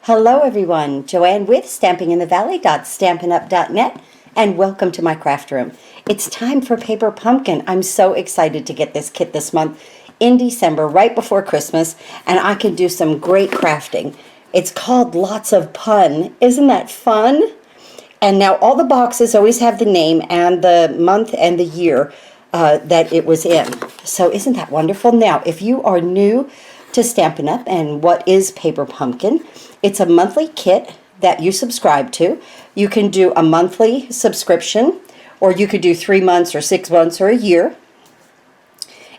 Hello everyone, Joanne with stampinginthevalley.stampinup.net, and welcome to my craft room. It's time for Paper Pumpkin. I'm so excited to get this kit this month in December, right before Christmas, and I can do some great crafting. It's called Lots of Fun. Isn't that fun? And now all the boxes always have the name and the month and the year that it was in. So isn't that wonderful? Now, if you are new to Stampin' Up! And what is Paper Pumpkin, it's a monthly kit that you subscribe to. You can do a monthly subscription, or you could do 3 months or 6 months or a year.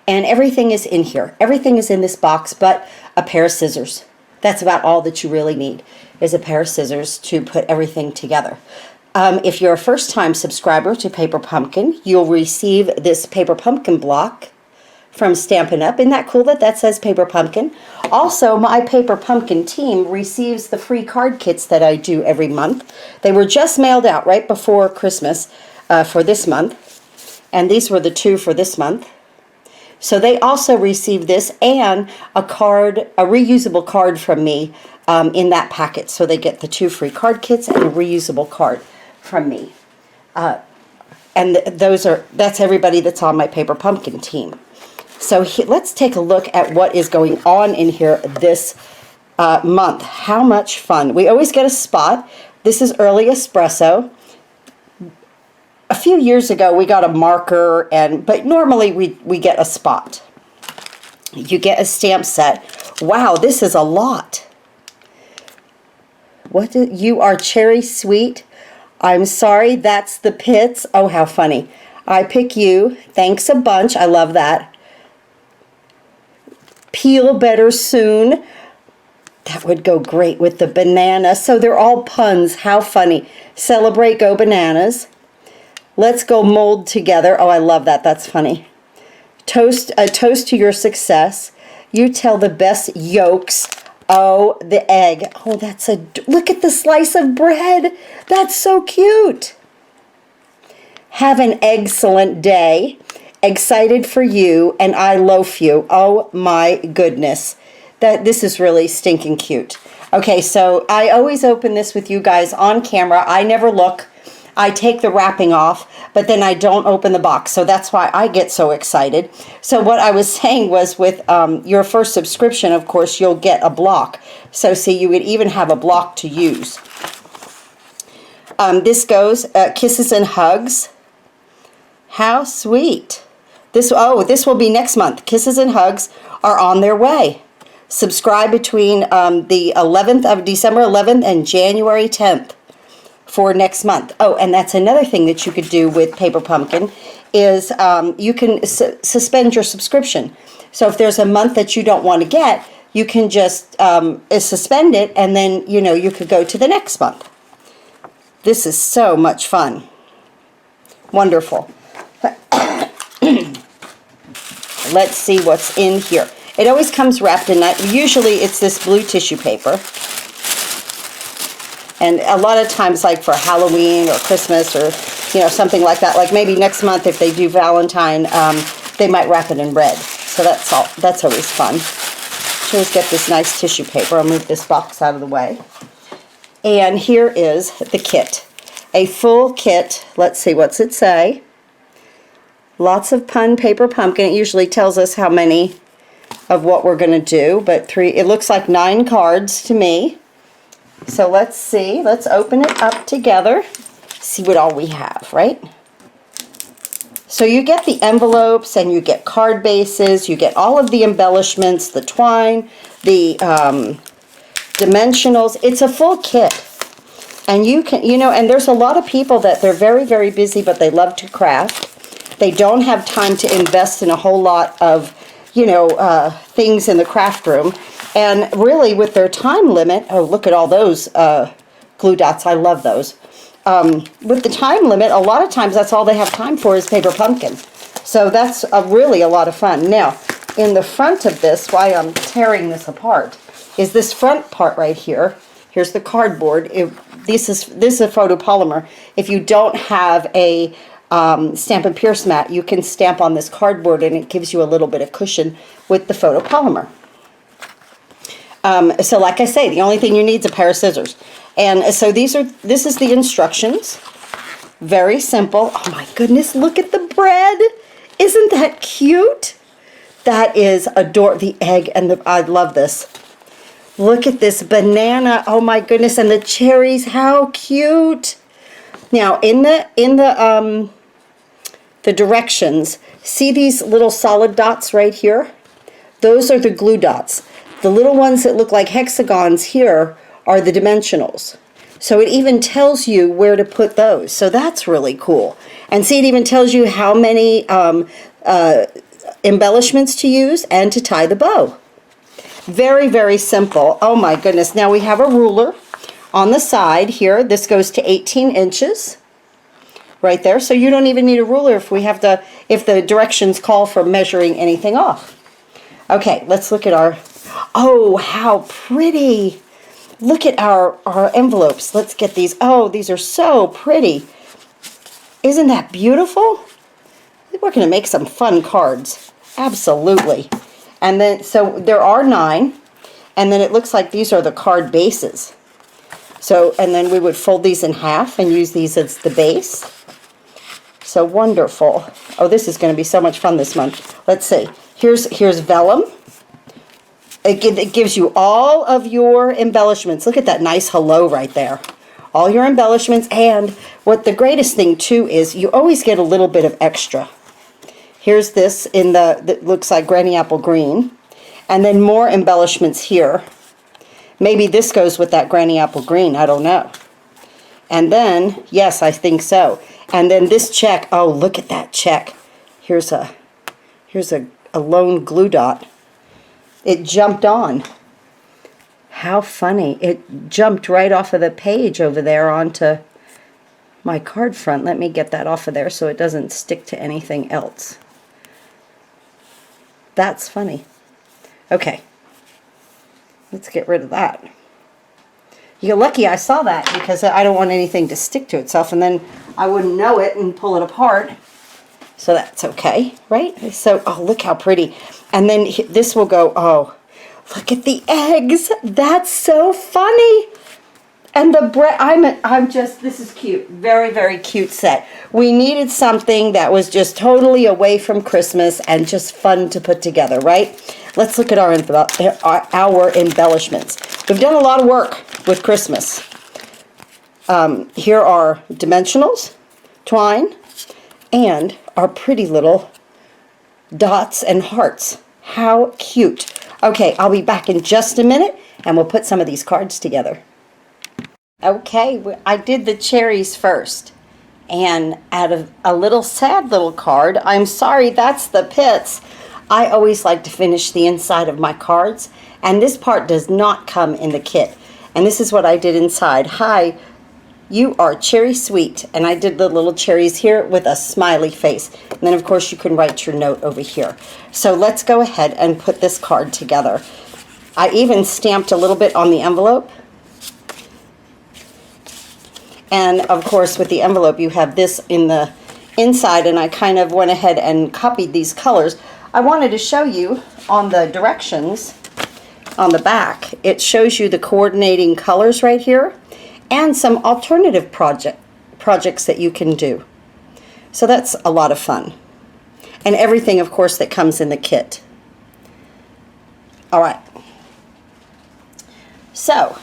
And everything is in here. Everything is in this box but a pair of scissors. That's about all that you really need, is a pair of scissors to put everything together. If you're a first-time subscriber to Paper Pumpkin, you'll receive this Paper Pumpkin block from Stampin' Up. Isn't that cool that that says Paper Pumpkin? Also, my Paper Pumpkin team receives the free card kits that I do every month. They were just mailed out right before Christmas for this month, and these were the 2 for this month. So they also receive this and a card, a reusable card from me in that packet. So they get the 2 free card kits and a reusable card from me. And that's everybody that's on my Paper Pumpkin team. So let's take a look at what is going on in here this month. How much fun. We always get a spot. This is early espresso. A few years ago we got a marker, but normally we get a spot. You get a stamp set. Wow, this is a lot. You are cherry sweet. I'm sorry, that's the pits. Oh, how funny. I pick you. Thanks a bunch. I love that. Peel better soon. That would go great with the banana. So they're all puns. How funny. Celebrate, go bananas. Let's go mold together. Oh, I love that. That's funny. A toast to your success. You tell the best yolks. Oh, the egg. Oh, look at the slice of bread. That's so cute. Have an excellent day. Excited for you, and I loaf you. Oh my goodness. This is really stinking cute. Okay, so I always open this with you guys on camera. I never look. I take the wrapping off, but then I don't open the box. So that's why I get so excited. So what I was saying was with your first subscription, of course, you'll get a block. So see, you would even have a block to use. This goes kisses and hugs. How sweet. This will be next month. Kisses and hugs are on their way. Subscribe between the 11th of December 11th and January 10th for next month. Oh, and that's another thing that you could do with Paper Pumpkin is you can suspend your subscription. So if there's a month that you don't want to get, you can just suspend it, and then you could go to the next month. This is so much fun. Wonderful. Let's see what's in here. It always comes wrapped in that. Usually it's this blue tissue paper. And a lot of times, like for Halloween or Christmas or something like that, like maybe next month if they do Valentine, they might wrap it in red. So that's always fun. So let's get this nice tissue paper. I'll move this box out of the way. And here is the kit. A full kit. Let's see, what's it say? Lots of fun Paper Pumpkin. It usually tells us how many of what we're going to do, but it looks like 9 cards to me. So let's see. Let's open it up together. See what all we have, right? So you get the envelopes and you get card bases. You get all of the embellishments, the twine, the dimensionals. It's a full kit. And you can, and there's a lot of people that they're very, very busy, but they love to craft. They don't have time to invest in a whole lot of, things in the craft room. And really, with their time limit, oh, look at all those glue dots. I love those. With the time limit, a lot of times that's all they have time for is Paper Pumpkin. So that's really a lot of fun. Now, in the front of this, why I'm tearing this apart, is this front part right here. Here's the cardboard. This is a photopolymer. If you don't have a Stampin' Pierce mat, you can stamp on this cardboard and it gives you a little bit of cushion with the photopolymer. So like I say, the only thing you need is a pair of scissors. And so this is the instructions. Very simple. Oh my goodness, look at the bread. Isn't that cute? That is adorable. The egg and I love this. Look at this banana. Oh my goodness, and the cherries. How cute. Now in the directions, see these little solid dots right here? Those are the glue dots. The little ones that look like hexagons here are the dimensionals. So it even tells you where to put those. So that's really cool. And see, it even tells you how many embellishments to use and to tie the bow. Very, very simple. Oh my goodness. Now we have a ruler on the side here. This goes to 18 inches right there. So you don't even need a ruler if if the directions call for measuring anything off. Okay, let's look at our, oh, how pretty. Look at our envelopes. Let's get these. Oh, these are so pretty. Isn't that beautiful? We're going to make some fun cards. Absolutely. And then, so there are 9. And then it looks like these are the card bases. So, and then we would fold these in half and use these as the base. So wonderful. Oh, this is going to be so much fun this month. Let's see. Here's vellum. It gives you all of your embellishments. Look at that nice hello right there. All your embellishments. And what the greatest thing too is you always get a little bit of extra. Here's this that looks like granny apple green. And then more embellishments here. Maybe this goes with that granny apple green. I don't know. And then, yes, I think so. And then this check. Oh, look at that check. Here's a lone glue dot. It jumped on. How funny. It jumped right off of the page over there onto my card front. Let me get that off of there so it doesn't stick to anything else. That's funny. Okay. Let's get rid of that. You're lucky I saw that because I don't want anything to stick to itself and then I wouldn't know it and pull it apart. So that's okay, right? So, oh, look how pretty. And then this will go, oh, look at the eggs. That's so funny. And the bread, this is cute. Very, very cute set. We needed something that was just totally away from Christmas and just fun to put together, right? Let's look at our embellishments. We've done a lot of work with Christmas. Here are dimensionals, twine, and our pretty little dots and hearts. How cute. Okay, I'll be back in just a minute and we'll put some of these cards together. Okay, I did the cherries first. And out of a little sad little card, I'm sorry, that's the pits. I always like to finish the inside of my cards, and this part does not come in the kit. And this is what I did inside. Hi, you are cherry sweet. And I did the little cherries here with a smiley face. And then of course you can write your note over here. So let's go ahead and put this card together. I even stamped a little bit on the envelope. And of course with the envelope you have this in the inside, and I kind of went ahead and copied these colors. I wanted to show you on the directions on the back, it shows you the coordinating colors right here and some alternative projects that you can do. So that's a lot of fun. And everything of course that comes in the kit. Alright, so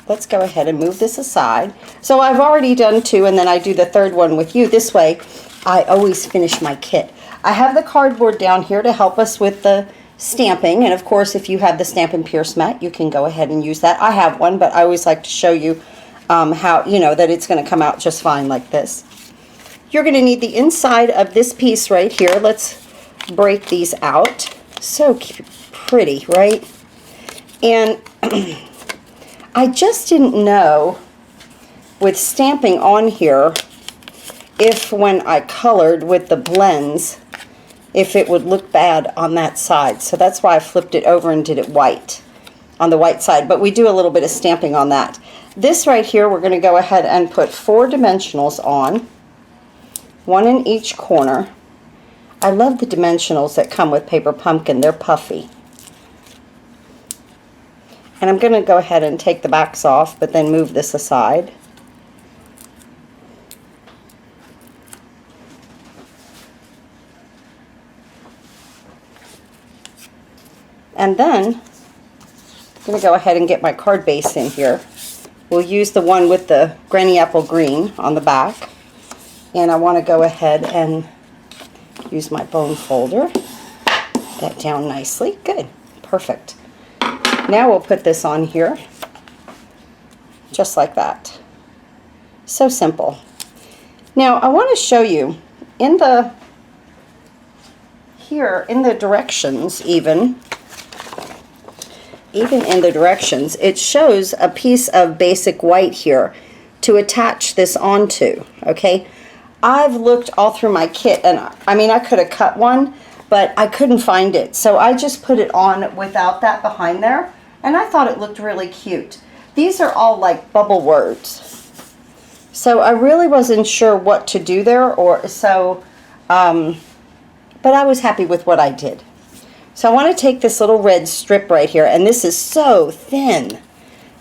let's go ahead and move this aside. So I've already done 2 and then I do the 3rd one with you. This way I always finish my kit. I have the cardboard down here to help us with the stamping, and of course if you have the Stampin' Pierce mat you can go ahead and use that. I have one, but I always like to show you how, you know, that it's going to come out just fine like this. You're going to need the inside of this piece right here. Let's break these out. So cute, pretty, right? And I just didn't know with stamping on here if when I colored with the blends if it would look bad on that side. So that's why I flipped it over and did it white on the white side. But we do a little bit of stamping on that. This right here we're going to go ahead and put 4 dimensionals on, 1 in each corner. I love the dimensionals that come with Paper Pumpkin. They're puffy. And I'm going to go ahead and take the backs off, but then move this aside. And then I'm going to go ahead and get my card base in here. We'll use the one with the Granny Apple Green on the back. And I want to go ahead and use my bone folder. That down nicely. Good. Perfect. Now we'll put this on here. Just like that. So simple. Now I want to show you in the directions even in the directions, it shows a piece of basic white here to attach this onto, okay? I've looked all through my kit, and I mean, I could have cut one, but I couldn't find it. So I just put it on without that behind there, and I thought it looked really cute. These are all like bubble words. So I really wasn't sure what to do there, but I was happy with what I did. So I want to take this little red strip right here, and this is so thin.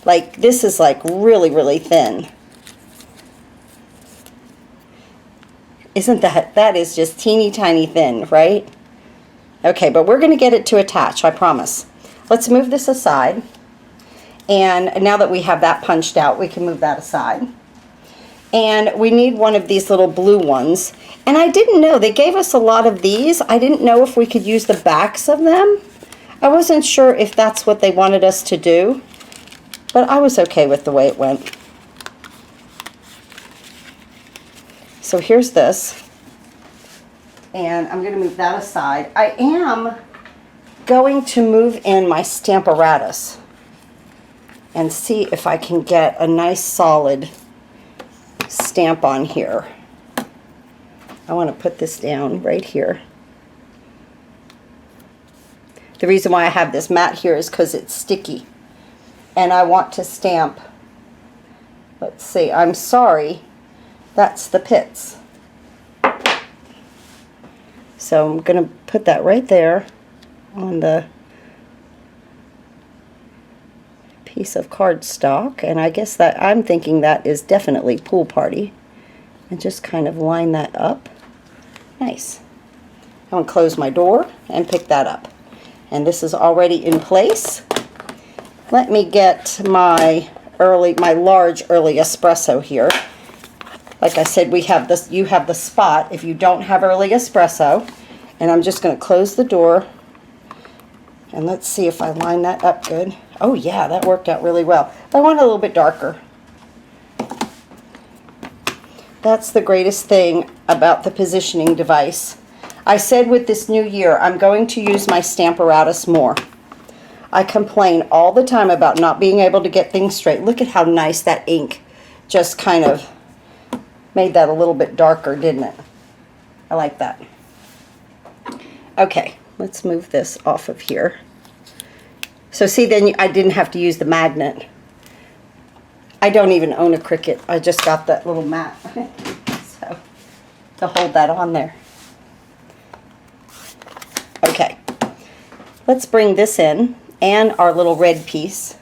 Like, this is like really, really thin. Isn't that is just teeny tiny thin, right? Okay, but we're going to get it to attach, I promise. Let's move this aside. And now that we have that punched out, we can move that aside. And we need one of these little blue ones. And I didn't know, they gave us a lot of these. I didn't know if we could use the backs of them. I wasn't sure if that's what they wanted us to do, but I was okay with the way it went. So here's this. And I'm going to move that aside. I am going to move in my Stamparatus and see if I can get a nice solid stamp on here. I want to put this down right here. The reason why I have this mat here is because it's sticky. And I want to stamp. Let's see, I'm sorry. That's the pits. So I'm going to put that right there on the piece of cardstock, and I guess that I'm thinking that is definitely Pool Party, and just kind of line that up. Nice. I'm going to close my door and pick that up, and this is already in place. Let me get my large early espresso here. Like I said, we have this. You have the spot if you don't have early espresso, and I'm just going to close the door. And let's see if I line that up good. Oh yeah, that worked out really well. I want it a little bit darker. That's the greatest thing about the positioning device. I said with this new year, I'm going to use my Stamparatus more. I complain all the time about not being able to get things straight. Look at how nice that ink just kind of made that a little bit darker, didn't it? I like that. Okay, let's move this off of here. So see, then I didn't have to use the magnet. I don't even own a Cricut. I just got that little mat so to hold that on there. Okay, let's bring this in and our little red piece.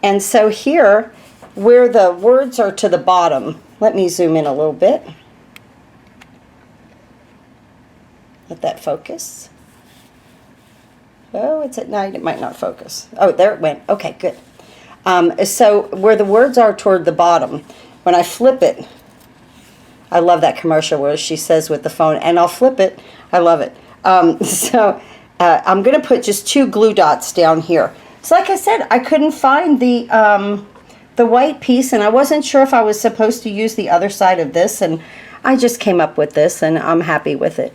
And so here, where the words are to the bottom, let me zoom in a little bit. Let that focus. Oh, it's at night. It might not focus. Oh, there it went. Okay, good. So where the words are toward the bottom, when I flip it, I love that commercial where she says with the phone, and I'll flip it. I love it. I'm going to put just 2 glue dots down here. So like I said, I couldn't find the white piece, and I wasn't sure if I was supposed to use the other side of this, and I just came up with this, and I'm happy with it.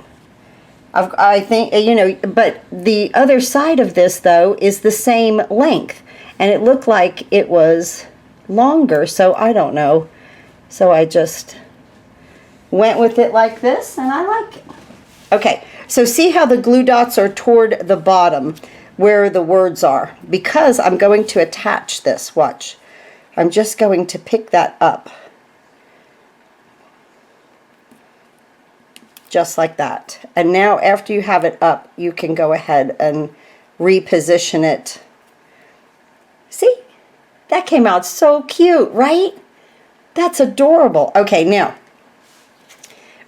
I think, you know, but the other side of this, though, is the same length, and it looked like it was longer, so I don't know. So I just went with it like this, and I like it. Okay, so see how the glue dots are toward the bottom where the words are, because I'm going to attach this. Watch. I'm just going to pick that up. Just like that. And now after you have it up, you can go ahead and reposition it See? That came out so cute, right? That's adorable. Okay, now,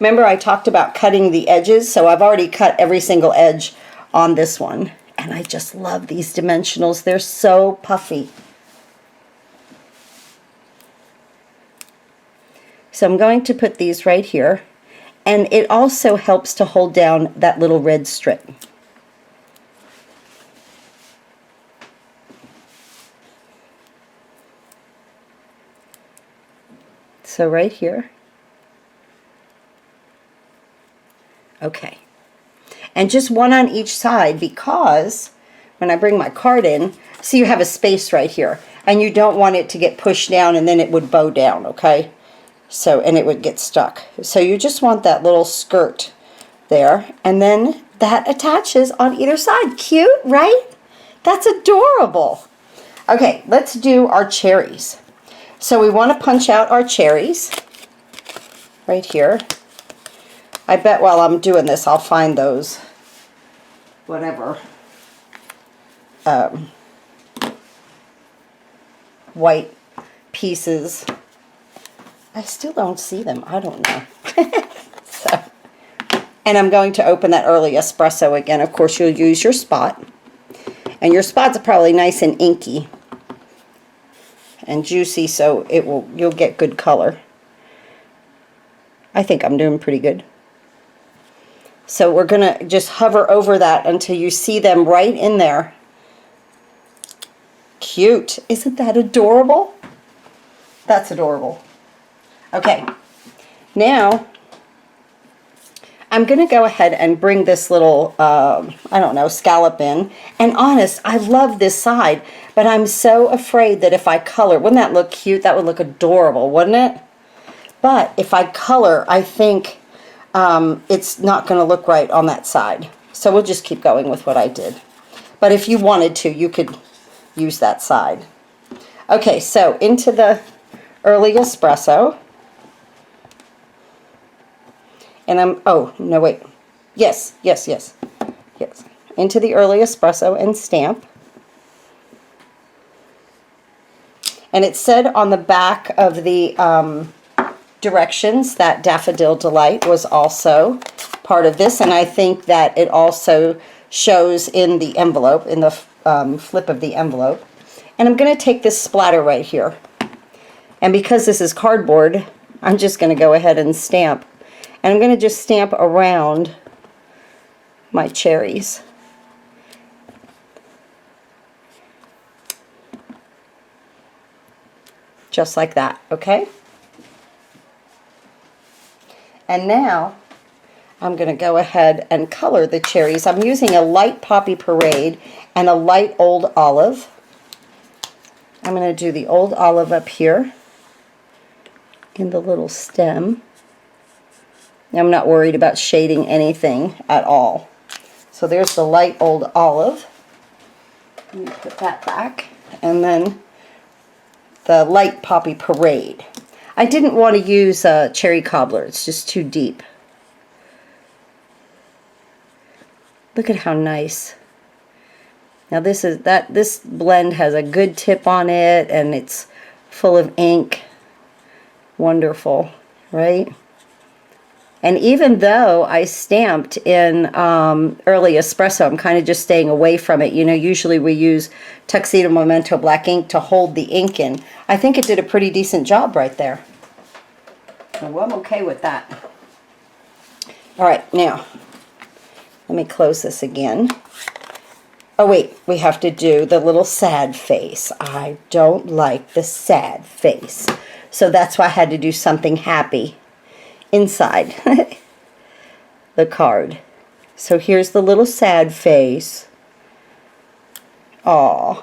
remember I talked about cutting the edges? So I've already cut every single edge on this one. And I just love these dimensionals. They're so puffy. So I'm going to put these right here. And it also helps to hold down that little red strip. So right here. Okay. And just one on each side, because when I bring my card in, see, you have a space right here. And you don't want it to get pushed down and then it would bow down, okay? So, and it would get stuck. So you just want that little skirt there. And then that attaches on either side. Cute, right? That's adorable. Okay, let's do our cherries. So we want to punch out our cherries right here. I bet while I'm doing this, I'll find those, whatever, white pieces. I still don't see them. I don't know. So, and I'm going to open that early espresso again. Of course, you'll use your spot. And your spots are probably nice and inky and juicy, so you'll get good color. I think I'm doing pretty good. So we're going to just hover over that until you see them right in there. Cute. Isn't that adorable? That's adorable. Okay. Now, I'm going to go ahead and bring this little, I don't know, scallop in. And honest, I love this side, but I'm so afraid that if I color, wouldn't that look cute? That would look adorable, wouldn't it? But if I color, I think it's not going to look right on that side. So we'll just keep going with what I did. But if you wanted to, you could use that side. Okay, so into the early espresso. And oh, no, wait. Yes. Into the early espresso and stamp. And it said on the back of the directions that Daffodil Delight was also part of this, and I think that it also shows in the envelope, in the flip of the envelope. And I'm going to take this splatter right here. And because this is cardboard, I'm just going to go ahead and stamp. And I'm going to just stamp around my cherries. Just like that, okay? And now I'm going to go ahead and color the cherries. I'm using a light Poppy Parade and a light Old Olive. I'm going to do the Old Olive up here in the little stem. I'm not worried about shading anything at all. So there's the light Old Olive. Let me put that back. And then the light Poppy Parade. I didn't want to use cherry cobbler. It's just too deep. Look at how nice. Now this blend has a good tip on it, and it's full of ink. Wonderful, right? And even though I stamped in early espresso, I'm kind of just staying away from it. You know, usually we use Tuxedo Memento black ink to hold the ink in. I think it did a pretty decent job right there. Well, I'm okay with that. All right, now, let me close this again. Oh, wait, we have to do the little sad face. I don't like the sad face. So that's why I had to do something happy inside the card. So here's the little sad face. Aw,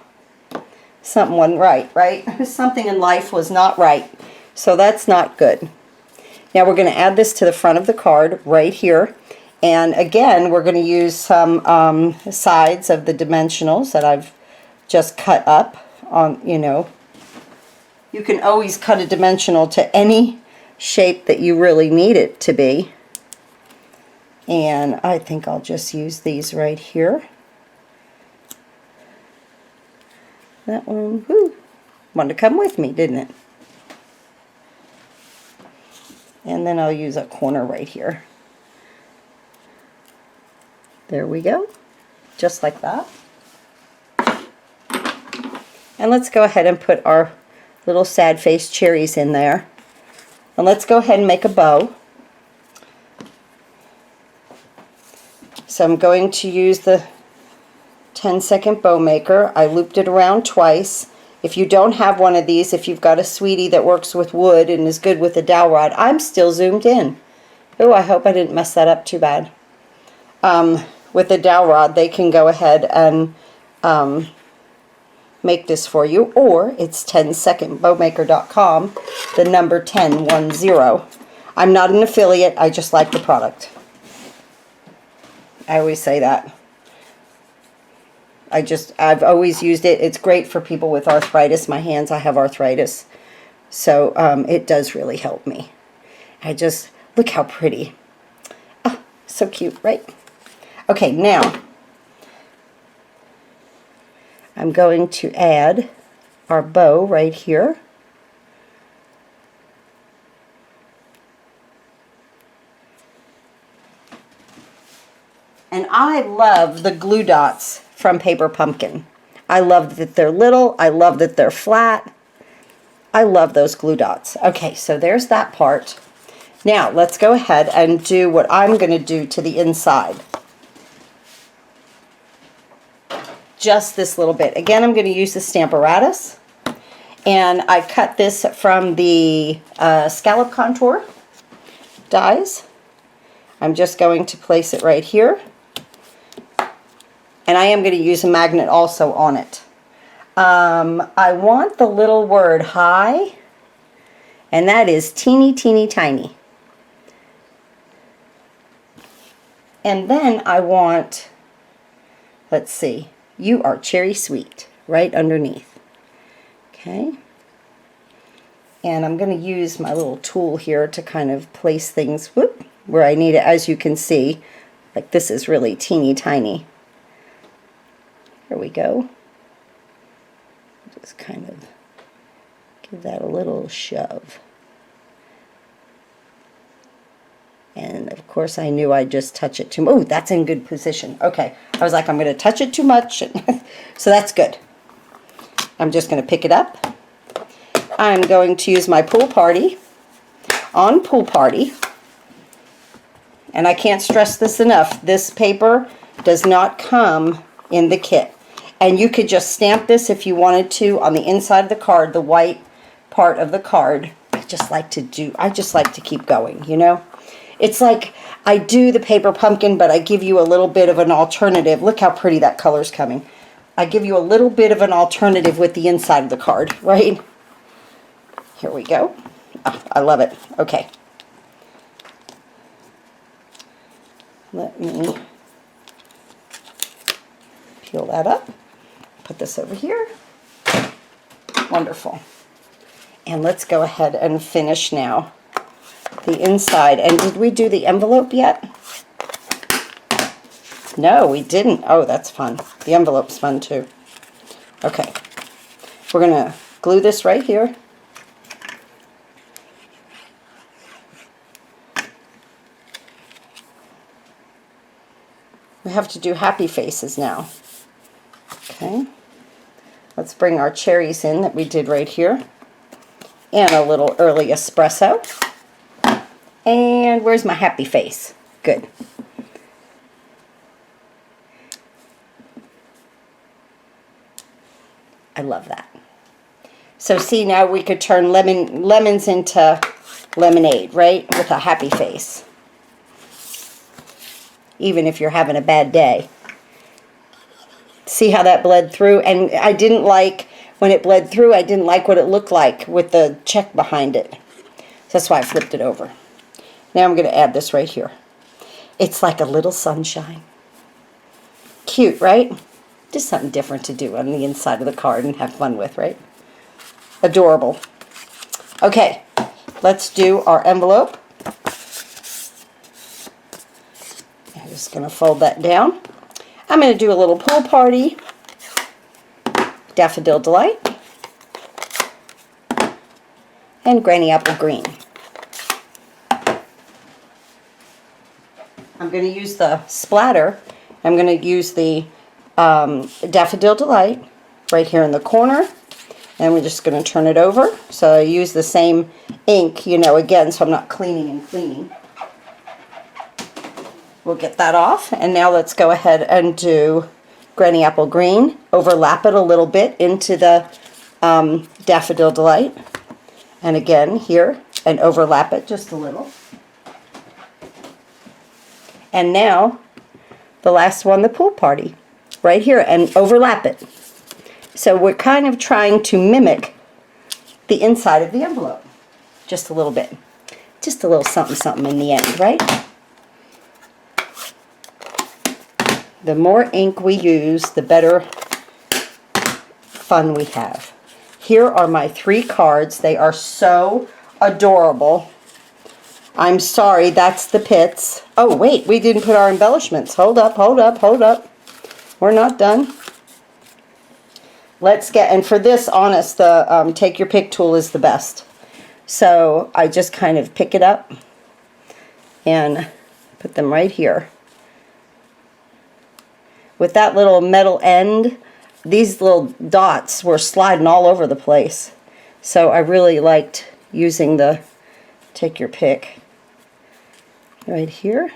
something wasn't right? Something in life was not right. So that's not good. Now we're going to add this to the front of the card right here. And again, we're going to use some sides of the dimensionals that I've just cut up on, you know. You can always cut a dimensional to any shape that you really need it to be. And I think I'll just use these right here. That one, whoo, wanted to come with me, didn't it? And then I'll use a corner right here. There we go, just like that. And let's go ahead and put our little sad face cherries in there. And let's go ahead and make a bow. So I'm going to use the 10-second bow maker. I looped it around twice. If you don't have one of these, if you've got a sweetie that works with wood and is good with a dowel rod, I'm still zoomed in. Oh, I hope I didn't mess that up too bad. With the dowel rod, they can go ahead and make this for you, or it's 10secondbowmaker.com, the number 1010. I'm not an affiliate, I just like the product. I always say that. I've always used it. It's great for people with arthritis. My hands, I have arthritis. So it does really help me. Look how pretty. Oh, so cute, right? Okay, now I'm going to add our bow right here. And I love the glue dots from Paper Pumpkin. I love that they're little. I love that they're flat. I love those glue dots. Okay, so there's that part. Now, let's go ahead and do what I'm going to do to the inside. Just this little bit. Again, I'm going to use the Stamparatus. And I cut this from the scallop contour dies. I'm just going to place it right here. And I am going to use a magnet also on it. I want the little word high, and that is teeny, teeny, tiny. And then I want, let's see, you are cherry sweet, right underneath. Okay. And I'm going to use my little tool here to kind of place things where I need it. As you can see, like this is really teeny tiny. There we go. Just kind of give that a little shove. And of course I knew I'd just touch it too much. Oh, that's in good position. Okay, I was like, I'm going to touch it too much. So that's good. I'm just going to pick it up. I'm going to use my Pool Party on Pool Party. And I can't stress this enough. This paper does not come in the kit. And you could just stamp this if you wanted to on the inside of the card, the white part of the card. I just like to keep going, you know? It's like I do the Paper Pumpkin, but I give you a little bit of an alternative. Look how pretty that color's coming. I give you a little bit of an alternative with the inside of the card, right? Here we go. Oh, I love it. Okay. Let me peel that up. Put this over here. Wonderful. And let's go ahead and finish now the inside. And did we do the envelope yet? No, we didn't. Oh, that's fun. The envelope's fun too. Okay. We're going to glue this right here. We have to do happy faces now. Okay. Let's bring our cherries in that we did right here. And a little early espresso. And where's my happy face? Good. I love that. So see, now we could turn lemons into lemonade, right? With a happy face. Even if you're having a bad day. See how that bled through? And I didn't like, when it bled through, I didn't like what it looked like with the check behind it. So that's why I flipped it over. Now I'm going to add this right here. It's like a little sunshine. Cute, right? Just something different to do on the inside of the card and have fun with, right? Adorable. Okay, let's do our envelope. I'm just going to fold that down. I'm going to do a little pool party. Daffodil Delight, and Granny Apple Green. I'm going to use the splatter. I'm going to use the Daffodil Delight right here in the corner, and we're just going to turn it over. So I use the same ink, you know, again, so I'm not cleaning and cleaning. We'll get that off, and now let's go ahead and do Granny Apple Green. Overlap it a little bit into the Daffodil Delight, and again here, and overlap it just a little. And now, the last one, the Pool Party, right here, and overlap it. So we're kind of trying to mimic the inside of the envelope, just a little bit. Just a little something something in the end, right? The more ink we use, the better fun we have. Here are my 3 cards. They are so adorable. I'm sorry, that's the pits. Oh, wait, we didn't put our embellishments. Hold up, hold up, hold up. We're not done. Let's get, and for this, honest, the take your pick tool is the best. So I just kind of pick it up and put them right here. With that little metal end, these little dots were sliding all over the place. So I really liked using the take your pick right here,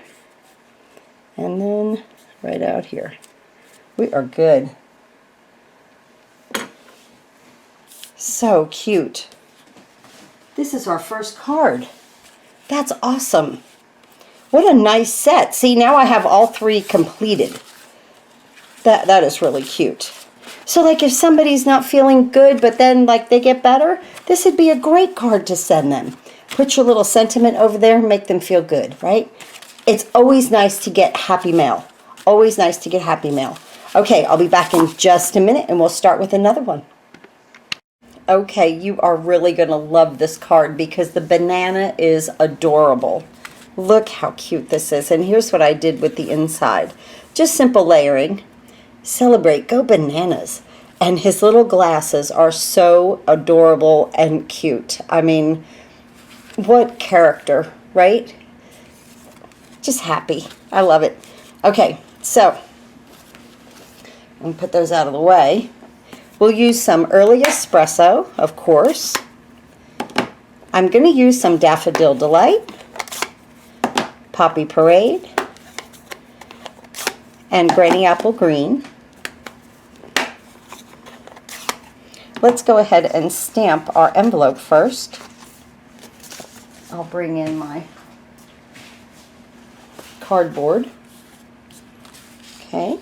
and then right out here. We are good. So cute. This is our first card. That's awesome. What a nice set. See, now I have all 3 completed. That is really cute. So like if somebody's not feeling good, but then like they get better, this would be a great card to send them. Put your little sentiment over there and make them feel good, right? It's always nice to get happy mail. Always nice to get happy mail. Okay, I'll be back in just a minute and we'll start with another one. Okay, you are really going to love this card because the banana is adorable. Look how cute this is. And here's what I did with the inside. Just simple layering. Celebrate, go bananas. And his little glasses are so adorable and cute. I mean, what character, right? Just happy. I love it. Okay, so I'm going to put those out of the way. We'll use some early espresso, of course. I'm going to use some Daffodil Delight, Poppy Parade, and Granny Apple Green. Let's go ahead and stamp our envelope first. I'll bring in my cardboard. Okay.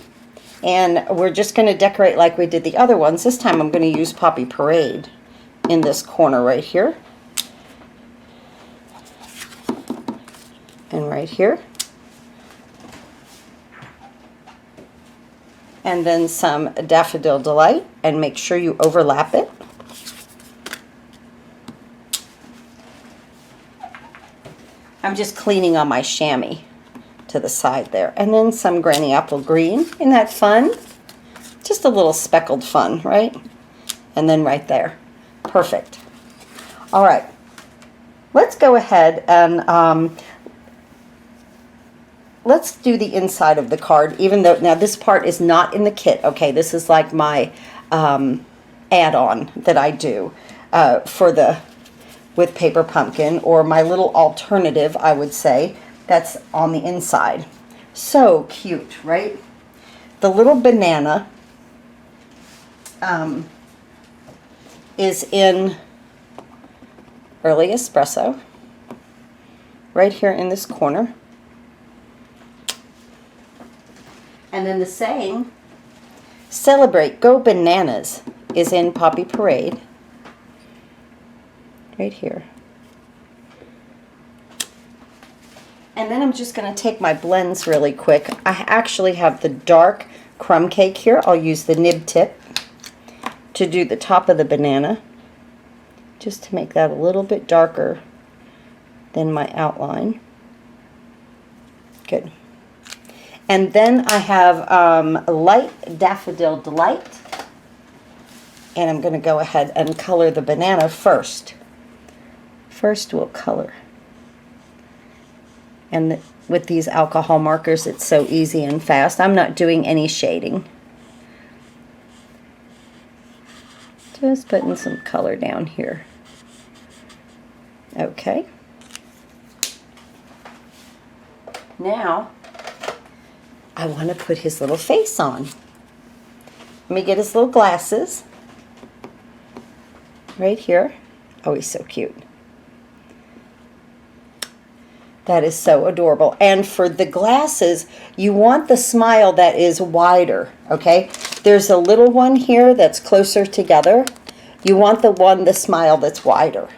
And we're just going to decorate like we did the other ones. This time I'm going to use Poppy Parade in this corner right here. And right here. And then some Daffodil Delight, and make sure you overlap it. I'm just cleaning on my chamois to the side there. And then some Granny Apple Green. Isn't that fun? Just a little speckled fun, right? And then right there. Perfect. All right. Let's go ahead and let's do the inside of the card, even though now this part is not in the kit. Okay, this is like my add-on that I do with Paper Pumpkin, or my little alternative, I would say, that's on the inside. So cute, right? The little banana is in Early Espresso, right here in this corner. And then the saying, celebrate, go bananas, is in Poppy Parade, right here. And then I'm just going to take my blends really quick. I actually have the dark crumb cake here. I'll use the nib tip to do the top of the banana, just to make that a little bit darker than my outline. Good. And then I have light Daffodil Delight And I'm going to go ahead and color the banana first. First we'll color. And with these alcohol markers, it's so easy and fast. I'm not doing any shading. Just putting some color down here. Okay. Now, I want to put his little face on. Let me get his little glasses. Right here. Oh, he's so cute. That is so adorable. And for the glasses, you want the smile that is wider, okay? There's a little one here that's closer together. You want the smile that's wider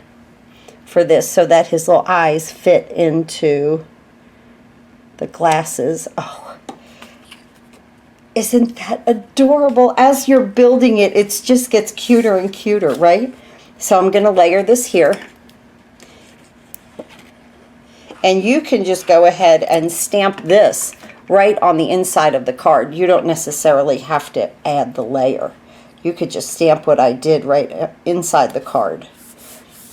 for this so that his little eyes fit into the glasses. Oh, isn't that adorable? As you're building it, it just gets cuter and cuter, right? So I'm going to layer this here. And you can just go ahead and stamp this right on the inside of the card. You don't necessarily have to add the layer. You could just stamp what I did right inside the card.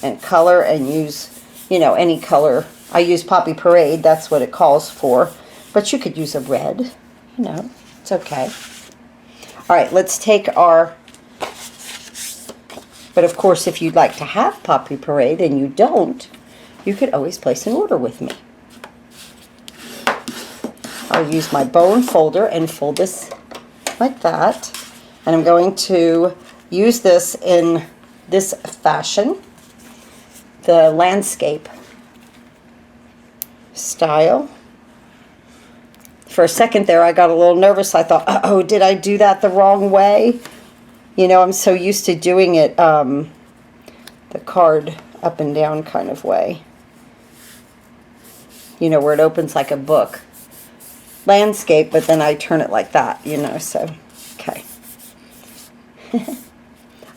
And color and use, you know, any color. I use Poppy Parade, that's what it calls for. But you could use a red, you know, it's okay. All right, let's take our, but of course if you'd like to have Poppy Parade and you don't, you could always place an order with me. I'll use my bone folder and fold this like that. And I'm going to use this in this fashion, the landscape style. For a second there, I got a little nervous. I thought, uh-oh, did I do that the wrong way? You know, I'm so used to doing it the card up and down kind of way. You know, where it opens like a book. Landscape, but then I turn it like that, you know, so, okay.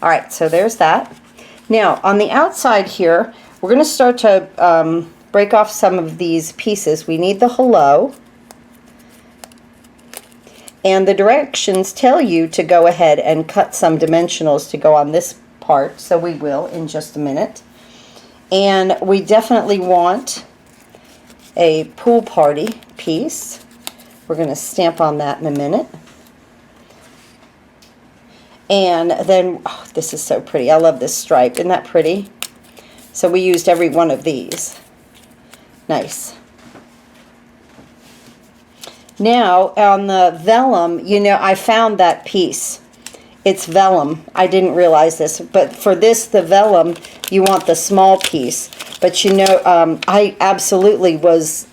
All right, so there's that. Now, on the outside here, we're going to start to break off some of these pieces. We need the hello. And the directions tell you to go ahead and cut some dimensionals to go on this part, so we will in just a minute. And we definitely want a pool party piece. We're going to stamp on that in a minute. And then, oh, this is so pretty. I love this stripe. Isn't that pretty? So we used every one of these. Nice. Now, on the vellum, you know, I found that piece. It's vellum. I didn't realize this. But for this, the vellum, you want the small piece. But you know, I absolutely was,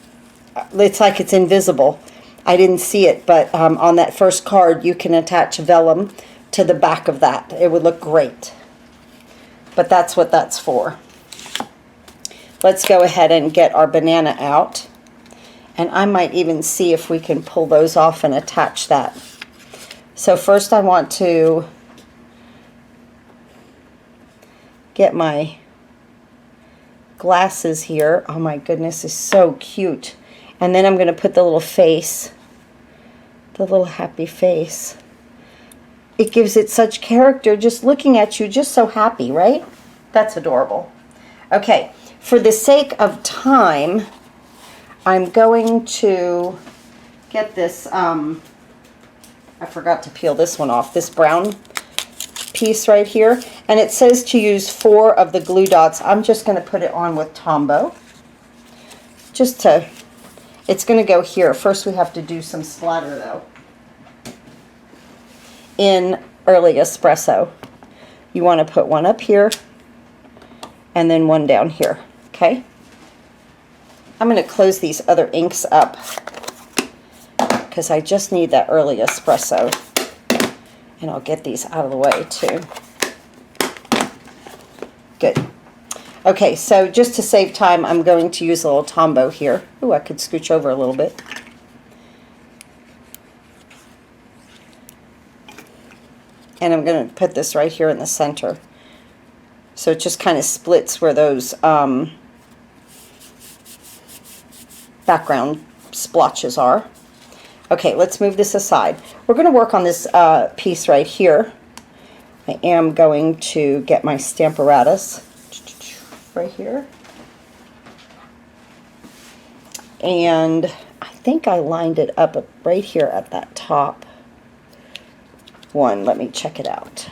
it's like it's invisible. I didn't see it, but on that first card, you can attach vellum to the back of that. It would look great. But that's what that's for. Let's go ahead and get our banana out. And I might even see if we can pull those off and attach that. So first I want to get my glasses here. Oh my goodness, it's so cute. And then I'm going to put the little face, the little happy face. It gives it such character, just looking at you, just so happy, right? That's adorable. Okay, for the sake of time, I'm going to get this, I forgot to peel this one off, this brown piece right here. And it says to use 4 of the glue dots. I'm just going to put it on with Tombow. Just to, it's going to go here. First we have to do some splatter though. In Early Espresso, you want to put one up here and then one down here, okay? I'm going to close these other inks up because I just need that Early Espresso. And I'll get these out of the way too. Good. Okay, so just to save time, I'm going to use a little Tombow here. Ooh, I could scooch over a little bit. And I'm going to put this right here in the center. So it just kind of splits where those background splotches are. Okay, let's move this aside. We're going to work on this piece right here. I am going to get my Stamparatus right here. And I think I lined it up right here at that top one. Let me check it out.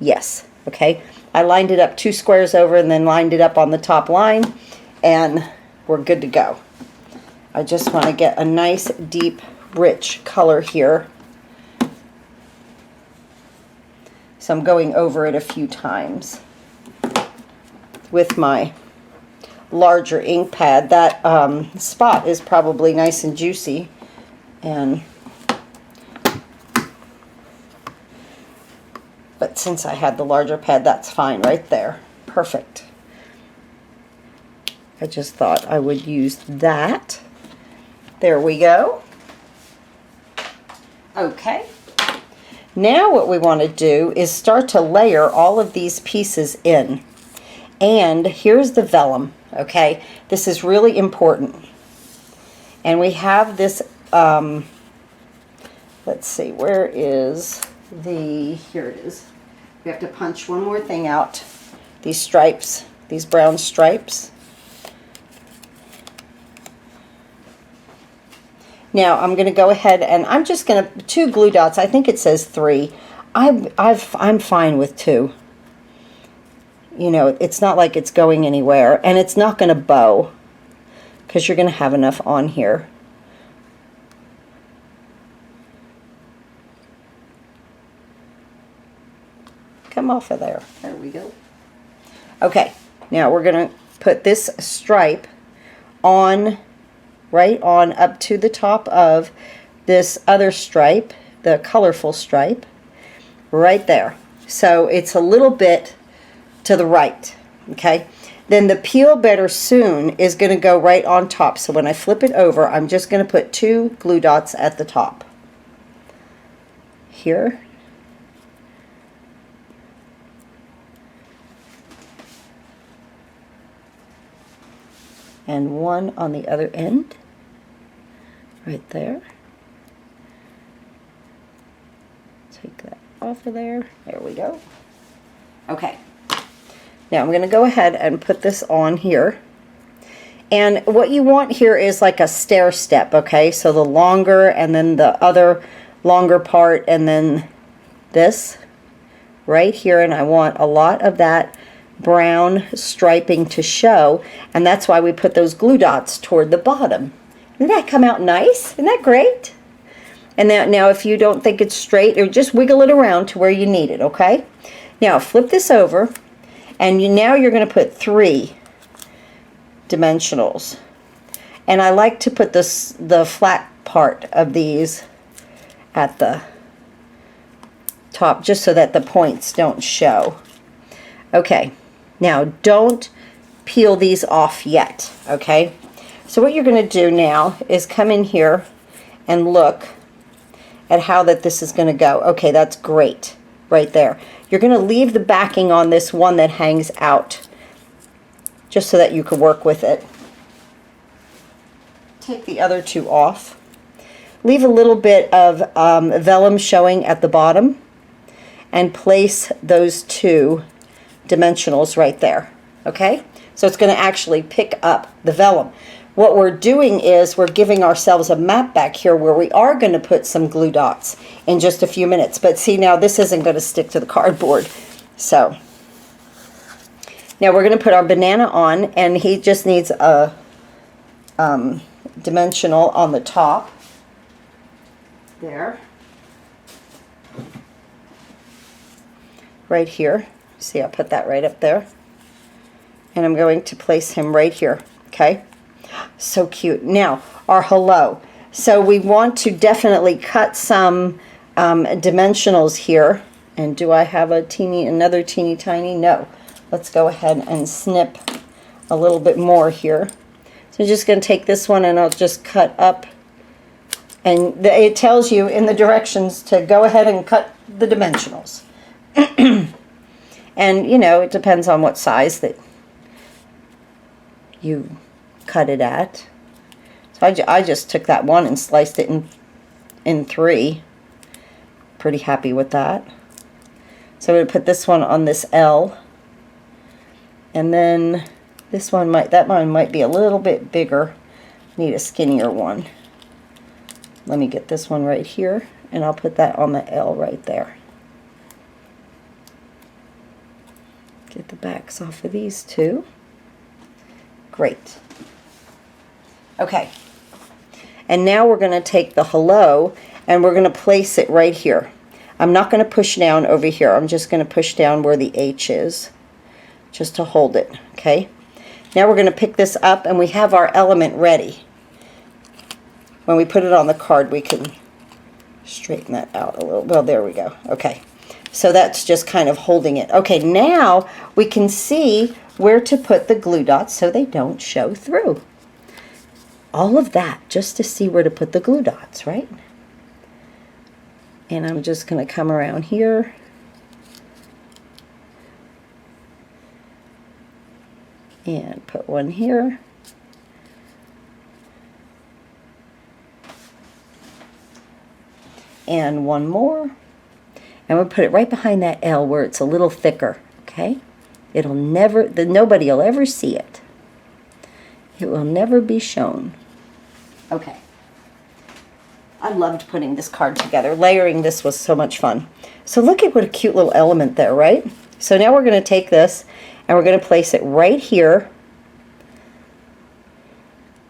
Yes, okay. I lined it up 2 squares over and then lined it up on the top line, and we're good to go. I just want to get a nice, deep, rich color here. So I'm going over it a few times with my larger ink pad. That spot is probably nice and juicy, but since I had the larger pad, that's fine right there. Perfect. I just thought I would use that. There we go. Okay. Now what we want to do is start to layer all of these pieces in. And here's the vellum, okay? This is really important. And we have this, let's see, where is the, here it is. We have to punch one more thing out. These stripes, these brown stripes. Now I'm going to go ahead and I'm just going to, 2 glue dots. I think it says 3. I'm fine with 2. You know, it's not like it's going anywhere, and it's not going to bow because you're going to have enough on here. Come off of there. There we go. Okay, now we're going to put this stripe on, right on up to the top of this other stripe, the colorful stripe, right there. So it's a little bit to the right, okay? Then the Peel Better Soon is going to go right on top. So when I flip it over, I'm just going to put 2 glue dots at the top. Here. And 1 on the other end, right there. Take that off of there. There we go. Okay. Now I'm going to go ahead and put this on here. And what you want here is like a stair step, okay? So the longer and then the other longer part and then this right here. And I want a lot of that brown striping to show, and that's why we put those glue dots toward the bottom. Didn't that come out nice? Isn't that great? And now if you don't think it's straight, or just wiggle it around to where you need it, okay? Now flip this over, and now you're going to put 3 dimensionals. And I like to put the flat part of these at the top just so that the points don't show. Okay. Now, don't peel these off yet, okay? So what you're going to do now is come in here and look at how this is going to go. Okay, that's great right there. You're going to leave the backing on this one that hangs out just so that you can work with it. Take the other 2 off. Leave a little bit of vellum showing at the bottom and place those 2 dimensionals right there, okay? So it's going to actually pick up the vellum. What we're doing is we're giving ourselves a map back here where we are going to put some glue dots in just a few minutes. But see, now this isn't going to stick to the cardboard. So now we're going to put our banana on, and he just needs a dimensional on the top there, right here. See, I'll put that right up there. And I'm going to place him right here, okay? So cute. Now, our hello. So we want to definitely cut some dimensionals here. And do I have another teeny tiny? No. Let's go ahead and snip a little bit more here. So I'm just going to take this one and I'll just cut up. And it tells you in the directions to go ahead and cut the dimensionals. And, you know, it depends on what size that you cut it at. So I just took that one and sliced it in 3. Pretty happy with that. So I'm going to put this one on this L. And then this one that one might be a little bit bigger. Need a skinnier one. Let me get this one right here, and I'll put that on the L right there. Get the backs off of these two. Great. Okay. And now we're going to take the hello and we're going to place it right here. I'm not going to push down over here. I'm just going to push down where the H is, just to hold it. Okay. Now we're going to pick this up, and we have our element ready. When we put it on the card, we can straighten that out a little. Well, there we go. Okay. So that's just kind of holding it. Okay, now we can see where to put the glue dots so they don't show through. All of that just to see where to put the glue dots, right? And I'm just going to come around here. And put one here. And one more. And we'll put it right behind that L where it's a little thicker, okay? It'll never, nobody will ever see it. It will never be shown. Okay. I loved putting this card together. Layering this was so much fun. So look at what a cute little element there, right? So now we're going to take this and we're going to place it right here.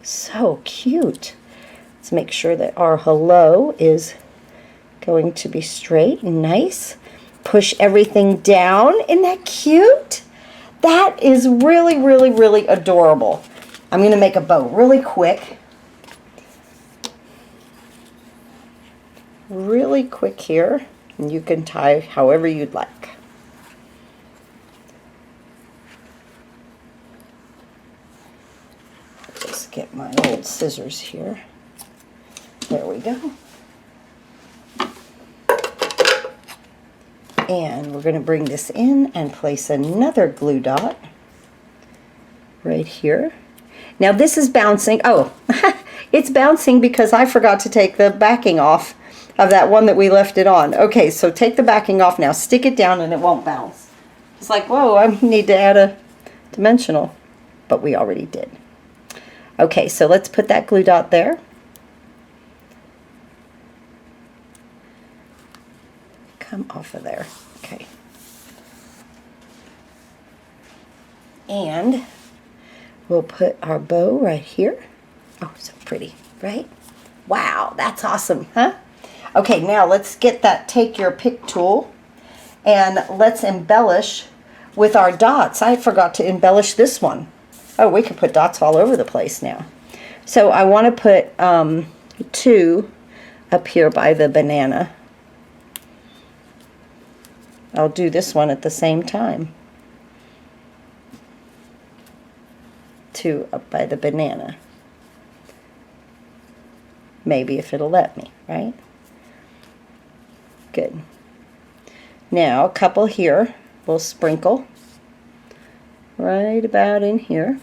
So cute. Let's make sure that our hello is going to be straight and nice. Push everything down. Isn't that cute? That is really, really, really adorable. I'm going to make a bow really quick. Really quick here. And you can tie however you'd like. Just get my old scissors here. There we go. And we're going to bring this in and place another glue dot right here. Now this is bouncing. Oh, it's bouncing because I forgot to take the backing off of that one that we left it on. Okay, so take the backing off now. Stick it down and it won't bounce. It's like, whoa, I need to add a dimensional. But we already did. Okay, so let's put that glue dot there. Come off of there. Okay. And we'll put our bow right here. Oh, so pretty, right? Wow, that's awesome, huh? Okay, now let's get that, take your pick tool and let's embellish with our dots. I forgot to embellish this one. Oh, we could put dots all over the place now. So I want to put 2 up here by the banana. I'll do this one at the same time. 2 up by the banana. Maybe if it'll let me, right? Good. Now a couple here. We'll sprinkle right about in here.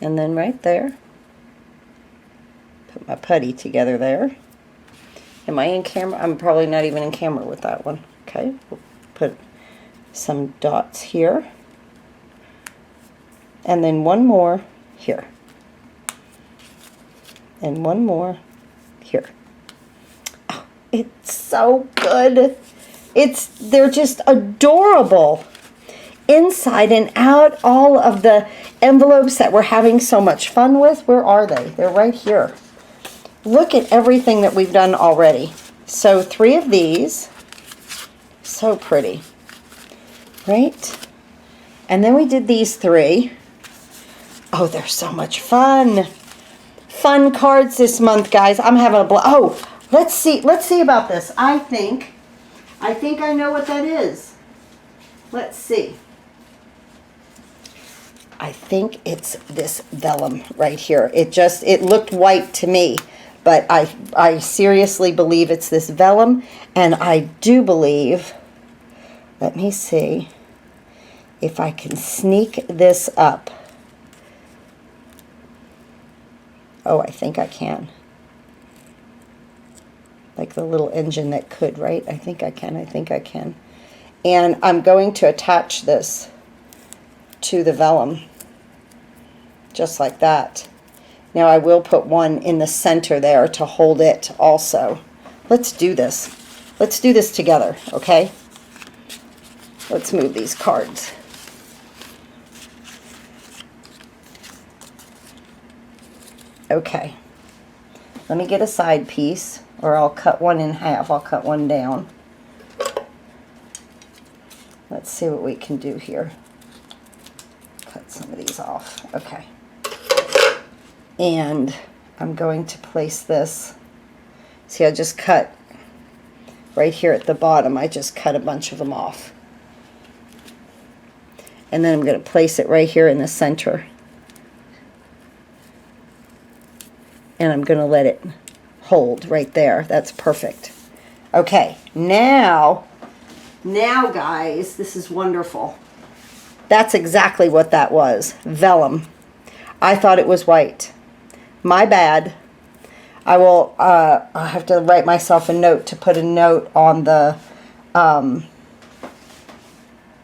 And then right there. Put my putty together there. Am I in camera? I'm probably not even in camera with that one. Okay, we'll put some dots here. And then one more here. And one more here. Oh, it's so good. They're just adorable. Inside and out, all of the envelopes that we're having so much fun with. Where are they? They're right here. Look at everything that we've done already. So 3 of these. So pretty. Right? And then we did these 3. Oh, they're so much fun. Fun cards this month, guys. I'm having a blast. Oh, let's see about this. I think I know what that is. Let's see. I think it's this vellum right here. It looked white to me, but I seriously believe it's this vellum, and I do believe, let me see if I can sneak this up. Oh, I think I can. like the little engine that could, right? I think I can. And I'm going to attach this to the vellum, just like that. Now I will put one in the center there to hold it also. Let's do this. Let's do this together, okay? Let's move these cards. Okay. Let me get a side piece, or I'll cut one in half. I'll cut one down. Let's see what we can do here. Cut some of these off. Okay. And I'm going to place this. See, I just cut right here at the bottom. I just cut a bunch of them off. And then I'm going to place it right here in the center. And I'm going to let it hold right there. That's perfect. Okay, now guys, this is wonderful. That's exactly what that was. Vellum. I thought it was white. My bad. I'll have to write myself a note to put a note on the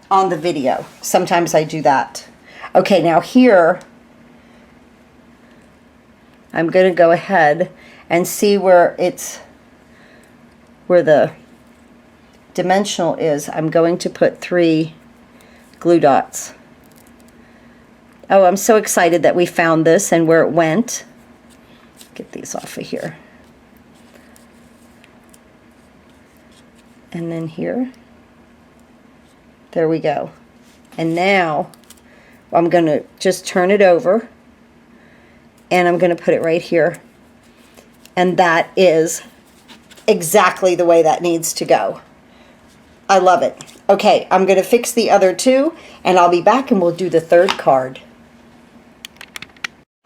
video. Sometimes I do that. Okay, now here I'm going to go ahead and see where the dimensional is. I'm going to put 3 glue dots. Oh, I'm so excited that we found this and where it went. Get these off of here. And then here. There we go. And now I'm going to just turn it over. And I'm going to put it right here. And that is exactly the way that needs to go. I love it. Okay, I'm going to fix the other 2, and I'll be back and we'll do the 3rd card.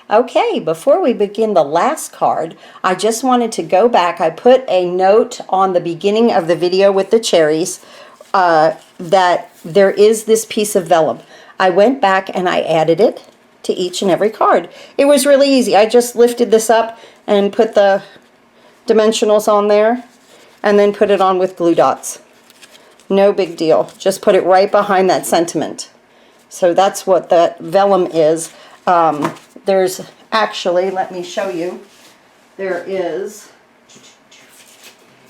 Okay, before we begin the last card, I just wanted to go back. I put a note on the beginning of the video with the cherries that there is this piece of vellum. I went back and I added it to each and every card. It was really easy. I just lifted this up and put the dimensionals on there and then put it on with glue dots. No big deal. Just put it right behind that sentiment. So that's what that vellum is. There's actually, let me show you, there is,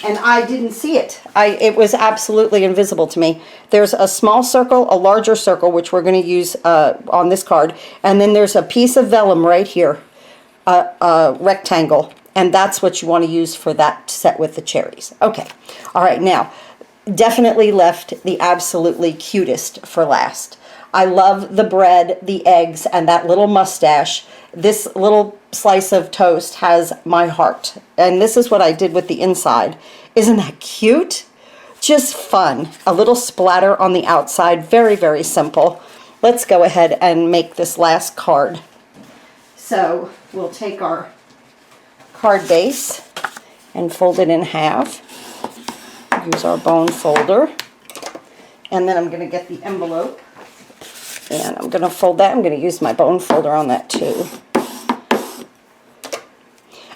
and I didn't see it. It was absolutely invisible to me. There's a small circle, a larger circle, which we're going to use on this card, and then there's a piece of vellum right here, a rectangle, and that's what you want to use for that set with the cherries. Okay, all right, now, definitely left the absolutely cutest for last. I love the bread, the eggs, and that little mustache. This little slice of toast has my heart. And this is what I did with the inside. Isn't that cute? Just fun. A little splatter on the outside. Very, very simple. Let's go ahead and make this last card. So we'll take our card base and fold it in half. Use our bone folder. And then I'm going to get the envelope. And I'm going to fold that. I'm going to use my bone folder on that too.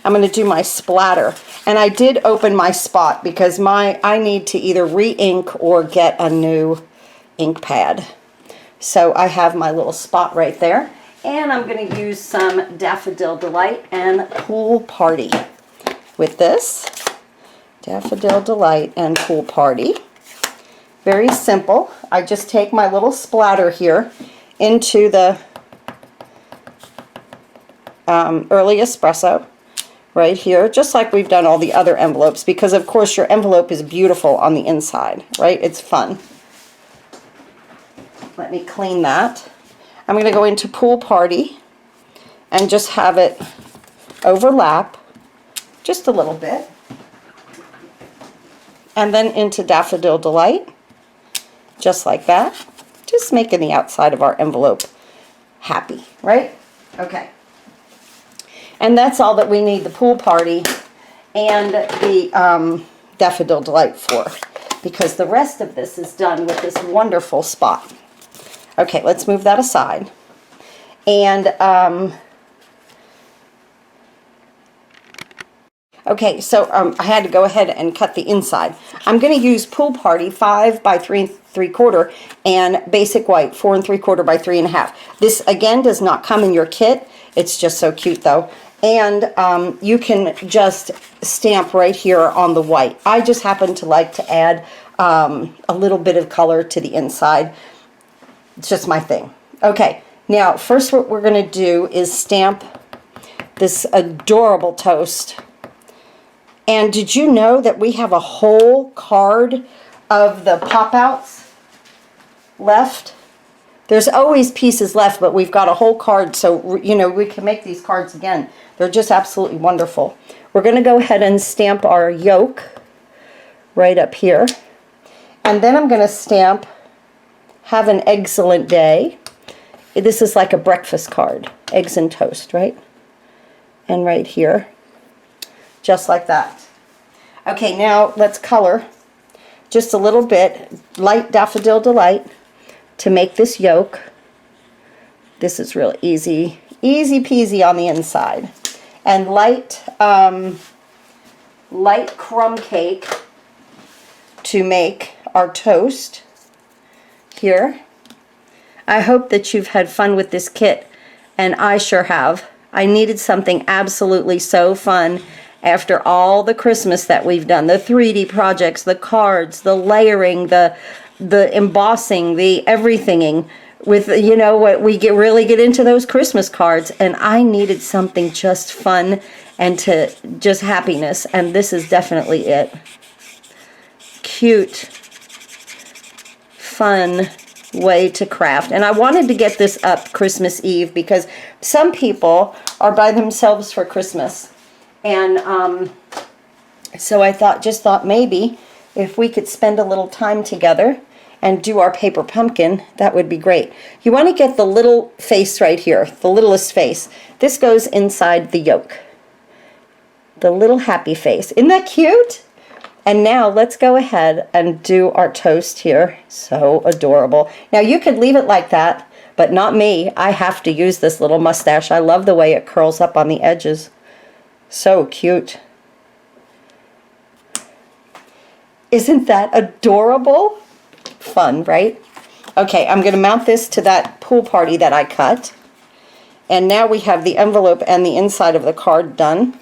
I'm going to do my splatter. And I did open my spot because I need to either re-ink or get a new ink pad. So I have my little spot right there. And I'm going to use some Daffodil Delight and Pool Party with this. Daffodil Delight and Pool Party. Very simple. I just take my little splatter here into the early espresso right here, just like we've done all the other envelopes, because of course your envelope is beautiful on the inside, right? It's fun. Let me clean that. I'm going to go into Pool Party and just have it overlap just a little bit. And then into Daffodil Delight. Just like that. Just making the outside of our envelope happy, right? Okay. And that's all that we need the Pool Party and the Daffodil Delight for, because the rest of this is done with this wonderful spot. Okay, let's move that aside. And Okay, so I had to go ahead and cut the inside. I'm going to use Pool Party 5 by 3 3/4 and Basic White 4 3/4 by 3 1/2. This again does not come in your kit. It's just so cute though. And you can just stamp right here on the white. I just happen to like to add a little bit of color to the inside. It's just my thing. Okay, now first what we're going to do is stamp this adorable toast. And did you know that we have a whole card of the pop-outs left? There's always pieces left, but we've got a whole card, so, you know, we can make these cards again. They're just absolutely wonderful. We're going to go ahead and stamp our yolk right up here. And then I'm going to stamp Have an Excellent Day. This is like a breakfast card. Eggs and toast, right? And right here. Just like that. Okay, now let's color just a little bit. Light Daffodil Delight to make this yolk. This is real easy. Easy peasy on the inside. And light crumb cake to make our toast here. I hope that you've had fun with this kit, and I sure have. I needed something absolutely so fun after all the Christmas that we've done, the 3D projects, the cards, the layering, the embossing, the everythinging. With, you know, what we really get into those Christmas cards, and I needed something just fun and to just happiness, and this is definitely it. Cute, fun way to craft. And I wanted to get this up Christmas Eve because some people are by themselves for Christmas. And so I just thought maybe if we could spend a little time together and do our paper pumpkin, that would be great. You want to get the little face right here, the littlest face. This goes inside the yolk. The little happy face. Isn't that cute? And now let's go ahead and do our toast here. So adorable. Now you could leave it like that, but not me. I have to use this little mustache. I love the way it curls up on the edges. So cute. Isn't that adorable? Fun, right? Okay, I'm going to mount this to that Pool Party that I cut. And now we have the envelope and the inside of the card done.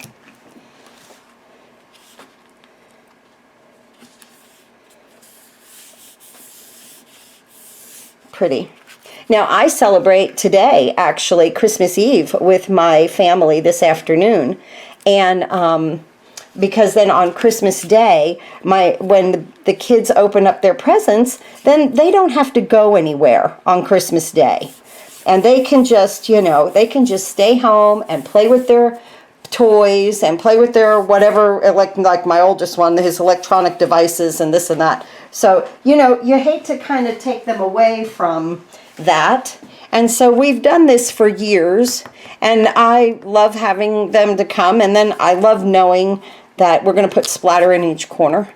Pretty. Now I celebrate today, actually, Christmas Eve with my family this afternoon. And because then on Christmas Day, when the kids open up their presents, then they don't have to go anywhere on Christmas Day. And they can just, you know, they can just stay home and play with their toys and play with their whatever, like my oldest one, his electronic devices and this and that. So, you know, you hate to kind of take them away from that. And so we've done this for years, and I love having them to come, and then I love knowing that we're going to put splatter in each corner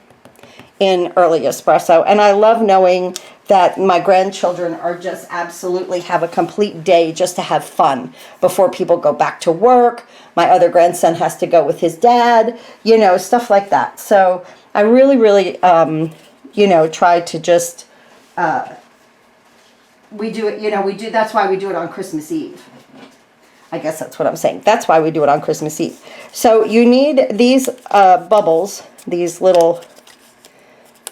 in early espresso, and I love knowing that my grandchildren are just absolutely have a complete day just to have fun before people go back to work. My other grandson has to go with his dad, you know, stuff like that. So I really, really, you know, try to just... we do it, you know, that's why we do it on Christmas Eve. I guess that's what I'm saying. That's why we do it on Christmas Eve. So you need these bubbles, these little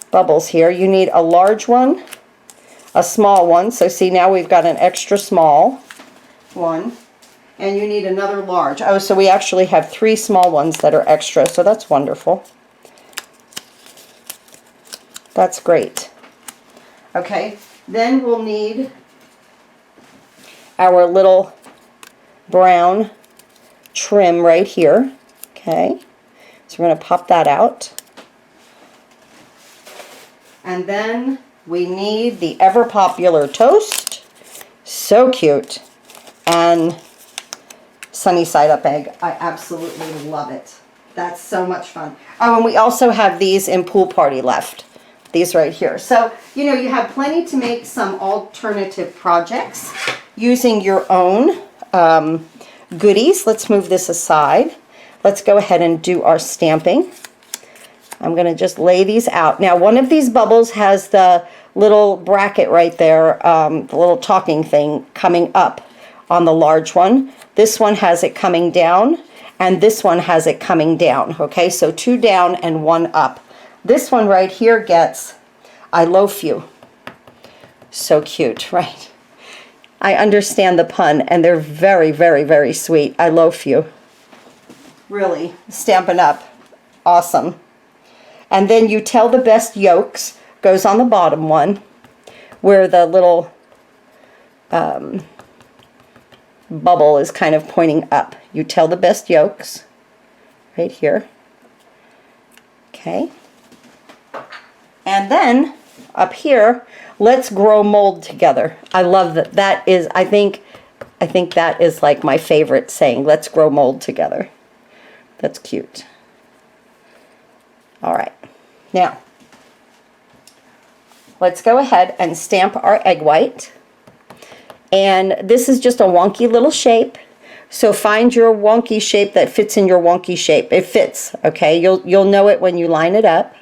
bubbles here. You need a large one, a small one. So see, now we've got an extra small one. And you need another large. Oh, so we actually have 3 small ones that are extra. So that's wonderful. That's great. Okay. Then we'll need our little brown trim right here. Okay, so we're going to pop that out. And then we need the ever popular toast. So cute. And sunny side up egg. I absolutely love it. That's so much fun. Oh, and we also have these in Pool Party left. These right here. So, you know, you have plenty to make some alternative projects using your own goodies. Let's move this aside. let's go ahead and do our stamping. I'm going to just lay these out. Now, one of these bubbles has the little bracket right there, the little talking thing coming up on the large one. This one has it coming down, and this one has it coming down. Okay, so 2 down and 1 up. This one right here gets I loaf you. So cute, right? I understand the pun, and they're very, very, very sweet. I loaf you. Really, Stampin' Up. Awesome. And then you tell the best yolks goes on the bottom one, where the little bubble is kind of pointing up. You tell the best yolks right here. Okay. And then up here, let's grow mold together. I love that. That is, I think that is like my favorite saying. Let's grow mold together. That's cute. All right. Now, let's go ahead and stamp our egg white. And this is just a wonky little shape. So find your wonky shape that fits in your wonky shape. It fits, okay? You'll know it when you line it up.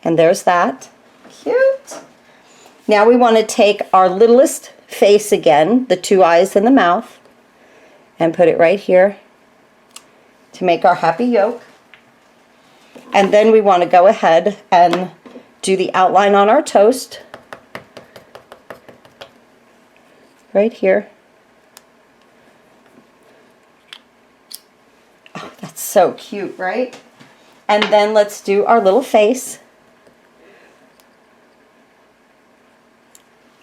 And there's that. Cute. Now we want to take our littlest face again, the 2 eyes and the mouth, and put it right here to make our happy yolk. And then we want to go ahead and do the outline on our toast right here. Oh, that's so cute, right? And then let's do our little face.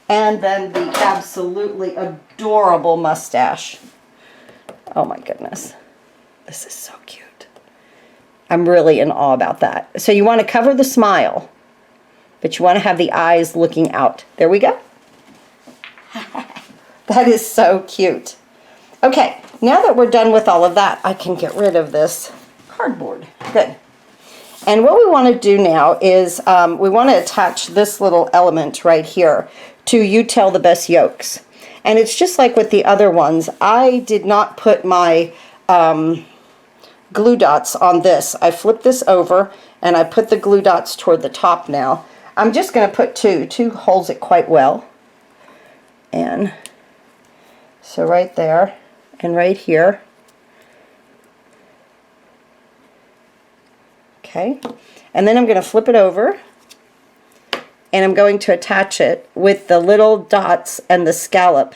And then the absolutely adorable mustache. Oh my goodness. This is so cute. I'm really in awe about that. So you want to cover the smile, but you want to have the eyes looking out. There we go. That is so cute. Okay, now that we're done with all of that, I can get rid of this cardboard. Good. And what we want to do now is we want to attach this little element right here to You Tell the Best Yolks. And it's just like with the other ones. I did not put my glue dots on this. I flipped this over and I put the glue dots toward the top now. I'm just going to put 2. 2 holds it quite well. And so right there and right here. Okay. And then I'm going to flip it over and I'm going to attach it with the little dots and the scallop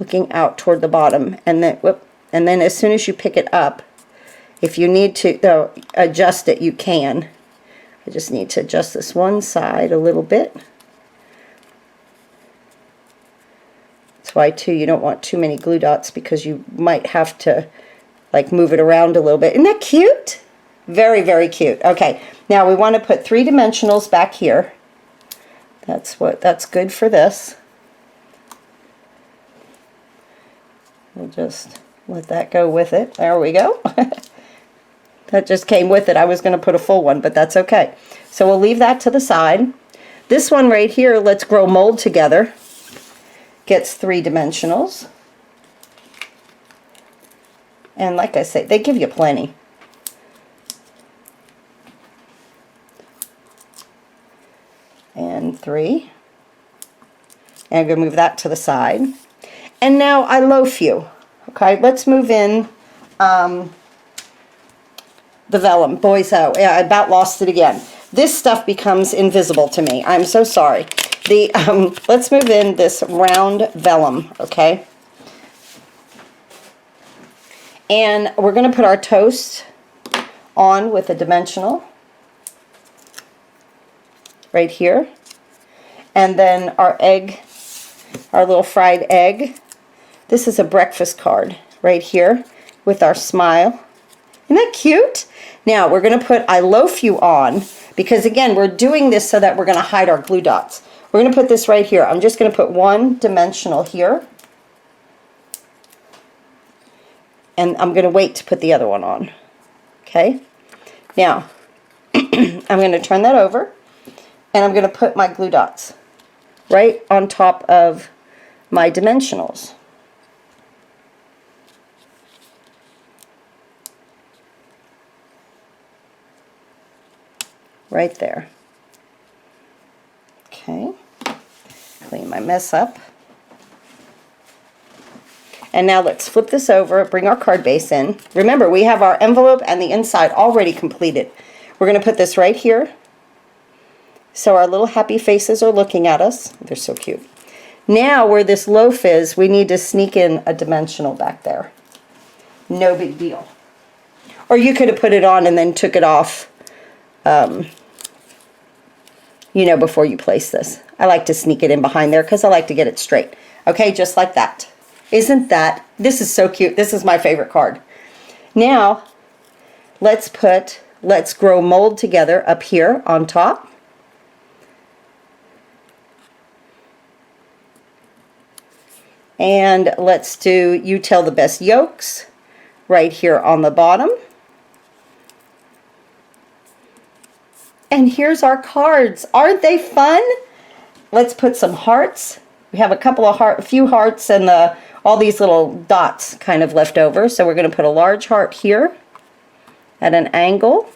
looking out toward the bottom. And then, whoop, and then as soon as you pick it up, if you need to adjust it, you can. I just need to adjust this one side a little bit. That's why, too, you don't want too many glue dots because you might have to, like, move it around a little bit. Isn't that cute? Very, very cute. Okay, now we want to put 3 dimensionals back here. That's good for this. We'll just let that go with it. There we go. That just came with it. I was going to put a full one, but that's okay. So we'll leave that to the side. This one right here, let's grow mold together, gets 3 dimensionals. And like I say, they give you plenty. And 3. And I'm going to move that to the side. And now I loaf you. Okay, let's move in the vellum. Boys, oh, yeah, I about lost it again. This stuff becomes invisible to me. I'm so sorry. Let's move in this round vellum, okay? And we're going to put our toast on with a dimensional right here. And then our egg, our little fried egg. This is a breakfast card right here with our smile. Isn't that cute? Now we're going to put I loaf you on because again we're doing this so that we're going to hide our glue dots. We're going to put this right here. I'm just going to put 1 dimensional here. And I'm going to wait to put the other one on. Okay? Now I'm going to turn that over and I'm going to put my glue dots right on top of my dimensionals. right there. Okay, clean my mess up. And now let's flip this over, bring our card base in. Remember, we have our envelope and the inside already completed. We're going to put this right here. So our little happy faces are looking at us. They're so cute. Now, where this loaf is, we need to sneak in a dimensional back there. No big deal. Or you could have put it on and then took it off, you know, before you place this. I like to sneak it in behind there because I like to get it straight. Okay, just like that. Isn't that, this is so cute. This is my favorite card. Now, let's grow mold together up here on top. And let's do You Tell the Best Yolks right here on the bottom. And here's our cards. Aren't they fun? Let's put some hearts. We have a few hearts and all these little dots kind of left over. So we're going to put a large heart here at an angle,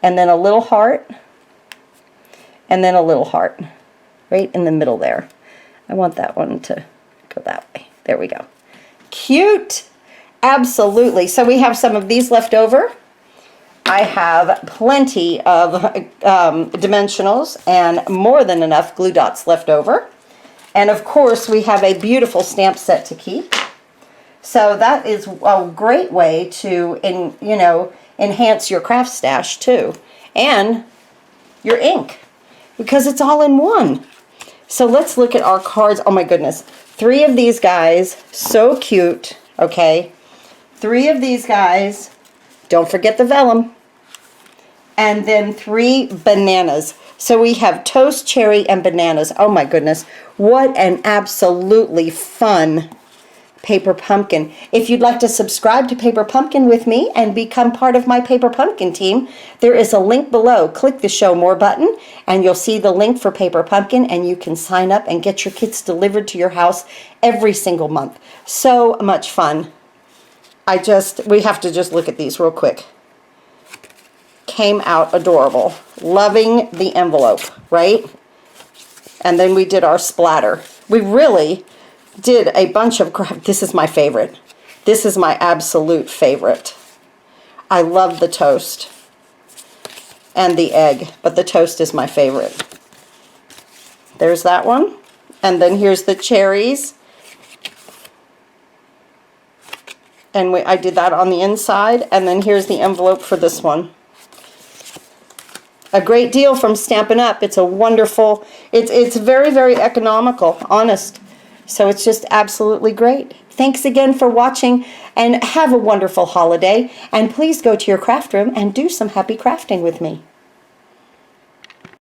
and then a little heart, and then a little heart right in the middle there. I want that one to go that way. There we go. Cute. Absolutely. So we have some of these left over. I have plenty of dimensionals and more than enough glue dots left over. And of course, we have a beautiful stamp set to keep. So that is a great way to, enhance your craft stash too. And your ink, because it's all in one. So let's look at our cards. Oh my goodness. 3 of these guys, so cute, okay? 3 of these guys, don't forget the vellum. And then 3 bananas. So we have toast, cherry, and bananas. Oh my goodness, what an absolutely fun paper pumpkin. If you'd like to subscribe to Paper Pumpkin with me and become part of my Paper Pumpkin team, there is a link below. Click the Show More button and you'll see the link for Paper Pumpkin, and you can sign up and get your kits delivered to your house every single month. So much fun. We have to just look at these real quick. Came out adorable. Loving the envelope, right? And then we did our splatter. We really did a bunch of craft. This is my favorite. This is my absolute favorite. I love the toast and the egg, but the toast is my favorite. There's that one. And then here's the cherries. And I did that on the inside. And then here's the envelope for this one. A great deal from Stampin' Up. It's a wonderful, it's very, very economical, honest. So it's just absolutely great. Thanks again for watching, and have a wonderful holiday. And please go to your craft room and do some happy crafting with me.